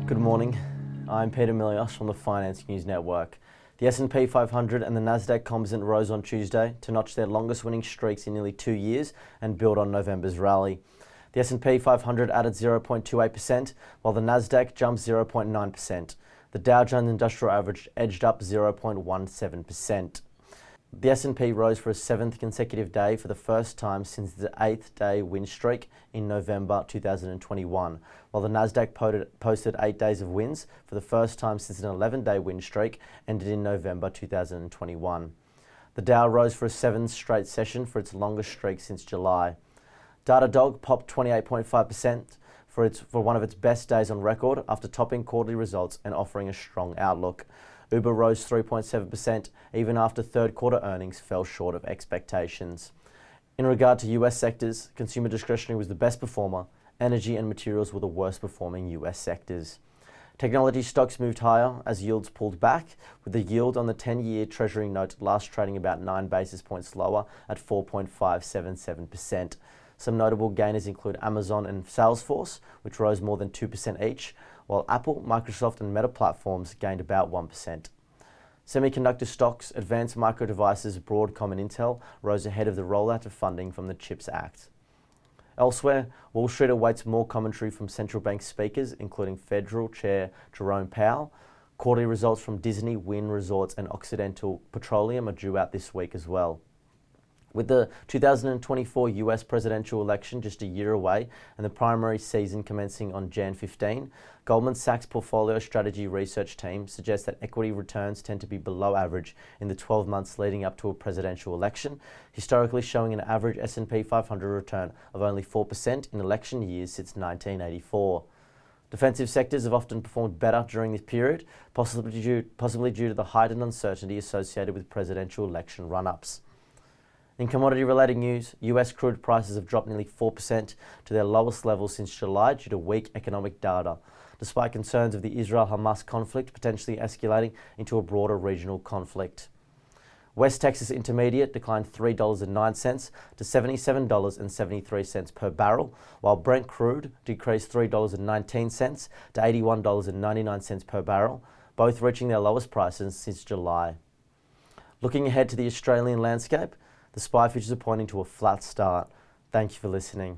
Good morning. I'm Peter Milios from the Finance News Network. The S&P 500 and the Nasdaq Composite rose on Tuesday to notch their longest winning streaks in nearly 2 years and build on November's rally. The S&P 500 added 0.28%, while the Nasdaq jumped 0.9%. The Dow Jones Industrial Average edged up 0.17%. The S&P rose for a 7th consecutive day for the first time since the 8th-day win streak in November 2021, while the Nasdaq posted 8 days of wins for the first time since an 11-day win streak ended in November 2021. The Dow rose for a 7th straight session for its longest streak since July. Datadog popped 28.5% for one of its best days on record after topping quarterly results and offering a strong outlook. Uber rose 3.7% even after third quarter earnings fell short of expectations. In regard to US sectors, consumer discretionary was the best performer. Energy and materials were the worst performing US sectors. Technology stocks moved higher as yields pulled back, with the yield on the 10-year Treasury note last trading about 9 basis points lower at 4.577%. Some notable gainers include Amazon and Salesforce, which rose more than 2% each, while Apple, Microsoft and Meta platforms gained about 1%. Semiconductor stocks, Advanced Micro Devices, Broadcom and Intel rose ahead of the rollout of funding from the CHIPS Act. Elsewhere, Wall Street awaits more commentary from central bank speakers, including Federal Chair Jerome Powell. Quarterly results from Disney, Wynn Resorts and Occidental Petroleum are due out this week as well. With the 2024 US presidential election just a year away and the primary season commencing on Jan 15, Goldman Sachs Portfolio Strategy Research Team suggests that equity returns tend to be below average in the 12 months leading up to a presidential election, historically showing an average S&P 500 return of only 4% in election years since 1984. Defensive sectors have often performed better during this period, possibly due to the heightened uncertainty associated with presidential election run-ups. In commodity-related news, US crude prices have dropped nearly 4% to their lowest level since July due to weak economic data, despite concerns of the Israel-Hamas conflict potentially escalating into a broader regional conflict. West Texas Intermediate declined $3.09 to $77.73 per barrel, while Brent crude decreased $3.19 to $81.99 per barrel, both reaching their lowest prices since July. Looking ahead to the Australian landscape, the SPI futures are pointing to a flat start. Thank you for listening.